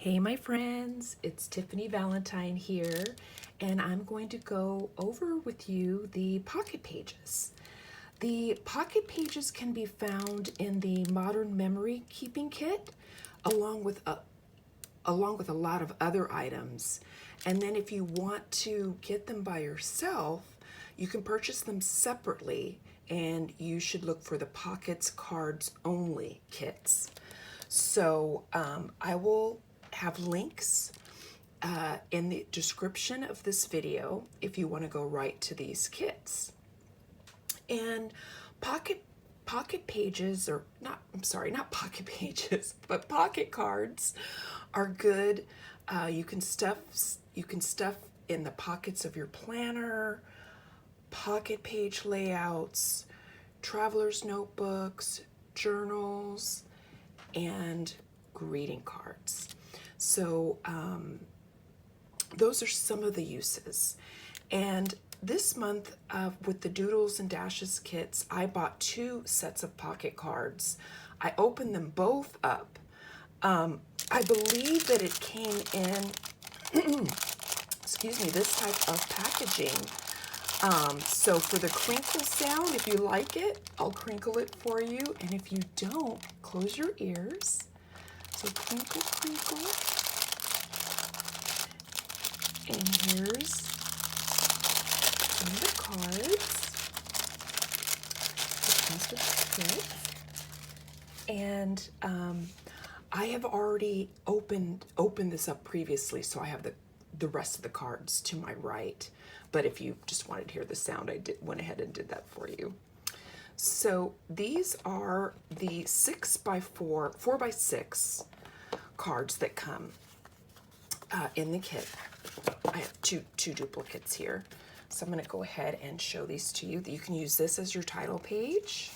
Hey my friends, it's Tiffany Valentine here, and I'm going to go over with you the pocket pages. The pocket pages can be found in the Modern Memory Keeping Kit along with a lot of other items. And then if you want to get them by yourself, you can purchase them separately, and you should look for the Pockets Cards Only kits. So I will have links in the description of this video if you want to go right to these kits. And pocket pages, or not, I'm sorry, not pocket pages, but pocket cards are good. You can stuff in the pockets of your planner, pocket page layouts, traveler's notebooks, journals, and greeting cards. So those are some of the uses. And this month with the Doodles and Dashes kits, I bought 2 sets of pocket cards. I opened them both up. I believe that it came in, excuse me, this type of packaging. So for the crinkle sound, if you like it, I'll crinkle it for you. And if you don't, close your ears. So crinkle, crinkle. And here's some of the cards. It comes with the kit. And I have already opened this up previously, so I have the rest of the cards to my right. But if you just wanted to hear the sound, I went ahead and did that for you. So these are the 6x4, 4x6 cards that come in the kit. I have two duplicates here. So I'm going to go ahead and show these to you. You can use this as your title page.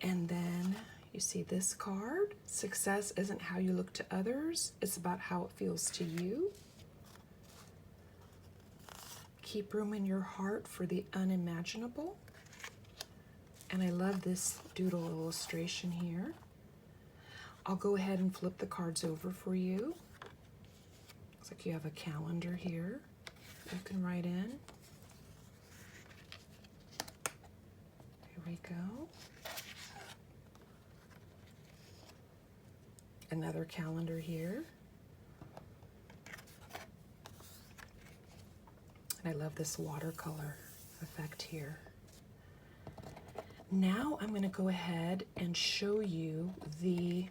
And then you see this card. Success isn't how you look to others. It's about how it feels to you. Keep room in your heart for the unimaginable. And I love this doodle illustration here. I'll go ahead and flip the cards over for you. Looks like you have a calendar here you can write in. Here we go. Another calendar here. And I love this watercolor effect here. Now I'm going to go ahead and show you the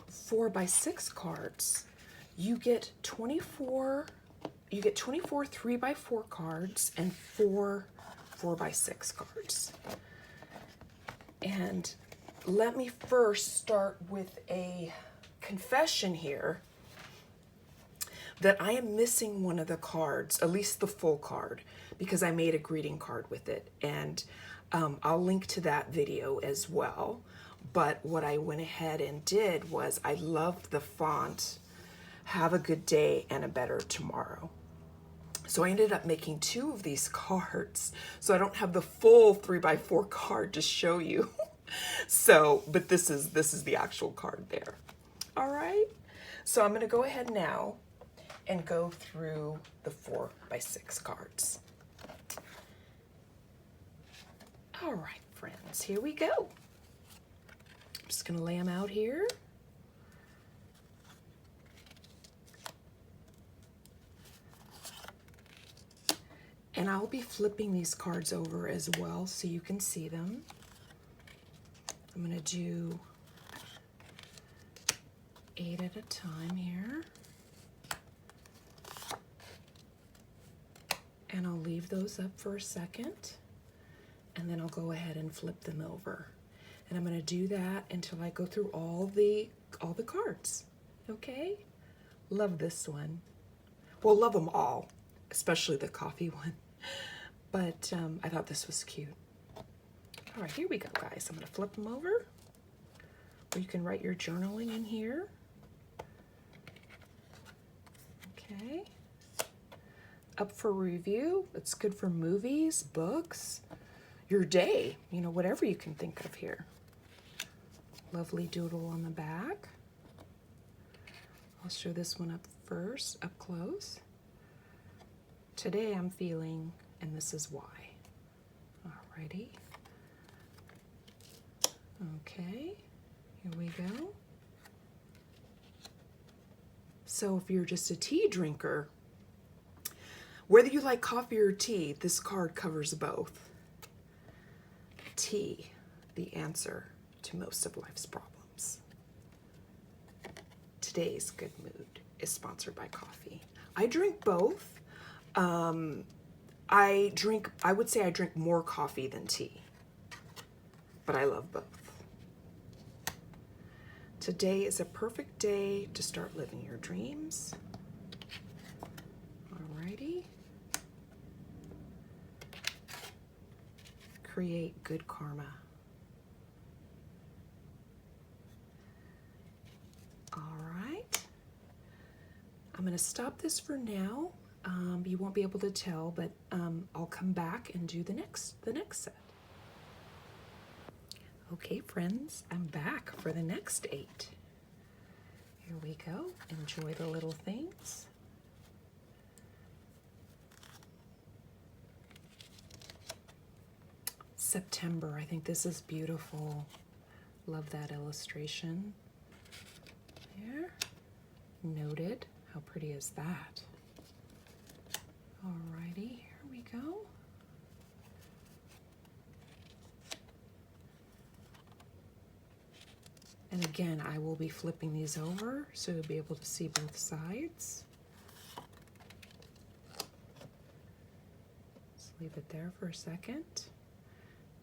4x6 cards. You get 24 3x4 cards and 4 4x6 cards. And let me first start with a confession here that I am missing one of the cards, at least the full card, because I made a greeting card with it. And I'll link to that video as well. But what I went ahead and did was I loved the font, "Have a good day and a better tomorrow." So I ended up making 2 of these cards. So I don't have the full 3x4 card to show you. So, but this is the actual card there. All right. So I'm going to go ahead now and go through the 4x6 cards. All right, friends, here we go. I'm just going to lay them out here. And I'll be flipping these cards over as well so you can see them. I'm going to do 8 at a time here. And I'll leave those up for a second. And then I'll go ahead and flip them over. And I'm going to do that until I go through all the cards. Okay? Love this one. Well, love them all, especially the coffee one. But I thought this was cute. All right, here we go, guys. I'm going to flip them over. Or you can write your journaling in here. Okay. Up for review. It's good for movies, books, your day, whatever you can think of here. lovely doodle on the back. I'll show this one up first, up close. Today I'm feeling, and this is why. Alrighty. Okay, here we go. So if you're just a tea drinker, whether you like coffee or tea, this card covers both. Tea, the answer to most of life's problems. Today's good mood is sponsored by coffee. I drink both. I would say I drink more coffee than tea, but I love both. Today is a perfect day to start living your dreams. Alrighty. Create good karma. All right. I'm going to stop this for now. You won't be able to tell, but I'll come back and do the next set. Okay, friends, I'm back for the next 8. Here we go. Enjoy the little things. September. I think this is beautiful. Love that illustration. There. Noted. How pretty is that? Alrighty, here we go. And again, I will be flipping these over so you'll be able to see both sides. Just leave it there for a second,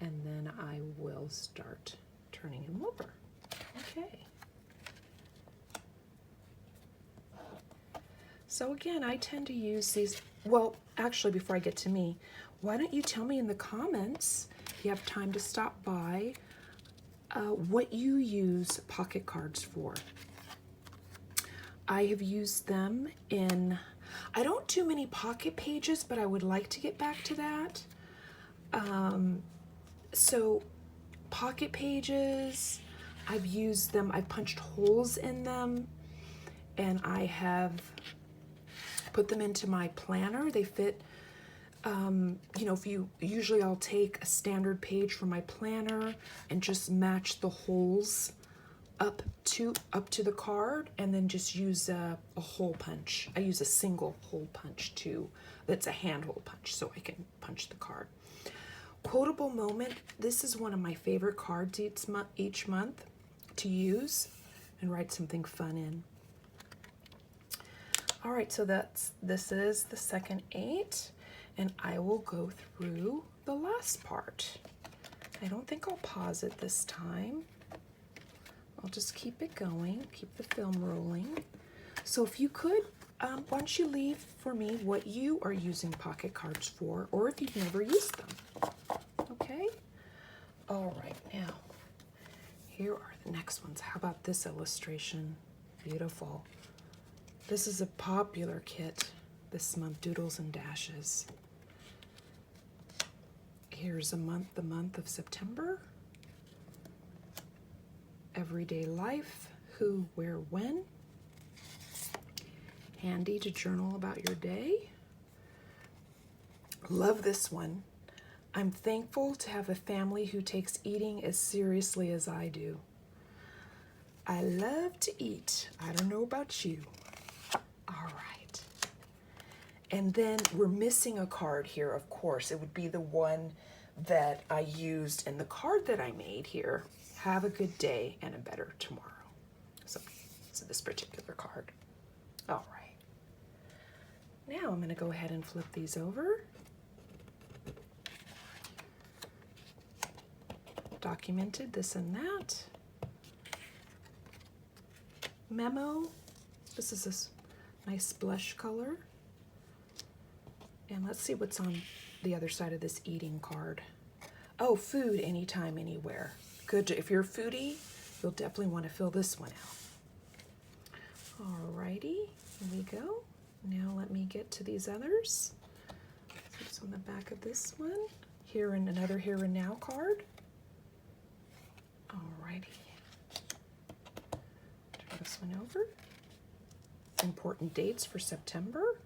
and then I will start turning them over. Okay. So again, I tend to use these, well, actually before I get to me, why don't you tell me in the comments, if you have time to stop by, what you use pocket cards for. I have used them in, I don't do many pocket pages, but I would like to get back to that. So pocket pages, I've used them, I've punched holes in them, and I have put them into my planner. They fit, you know, usually I'll take a standard page from my planner and just match the holes up to the card, and then just use a hole punch. I use a single hole punch too. That's a hand hole punch, so I can punch the card. Quotable moment. This is one of my favorite cards each month to use and write something fun in. All right, so this is the second 8, and I will go through the last part. I don't think I'll pause it this time. I'll just keep it going, keep the film rolling. So if you could, why don't you leave for me what you are using pocket cards for, or if you've never used them. Okay? All right, now, here are the next ones. How about this illustration? Beautiful. This is a popular kit this month, Doodles and Dashes. Here's the month of September. Everyday life, who, where, when. Handy to journal about your day. Love this one. I'm thankful to have a family who takes eating as seriously as I do. I love to eat. I don't know about you. All right. And then we're missing a card here, of course. It would be the one that I used in the card that I made here. Have a good day and a better tomorrow. So this particular card. All right. Now I'm going to go ahead and flip these over. Documented this and that. Memo. This is this nice blush color. And let's see what's on the other side of this eating card. Oh, food anytime, anywhere. Good. If you're a foodie, you'll definitely want to fill this one out. Alrighty, here we go. Now let me get to these others. What's on the back of this one? Here and another here and now card. Alrighty. one over. Important dates for September.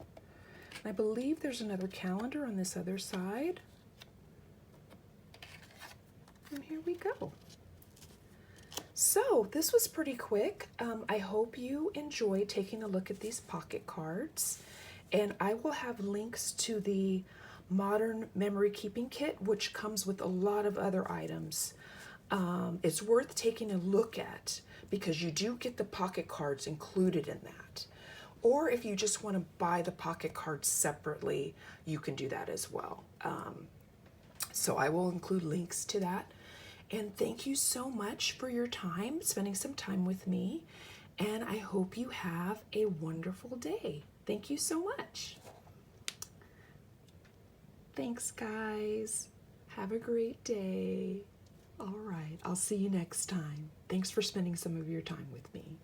I believe there's another calendar on this other side. And here we go. So this was pretty quick. I hope you enjoy taking a look at these pocket cards. And I will have links to the Modern Memory Keeping Kit, which comes with a lot of other items. It's worth taking a look at because you do get the pocket cards included in that. Or if you just want to buy the pocket cards separately, you can do that as well. So I will include links to that. And thank you so much for your time, spending some time with me. And I hope you have a wonderful day. Thank you so much. Thanks, guys. Have a great day. All right, I'll see you next time. Thanks for spending some of your time with me.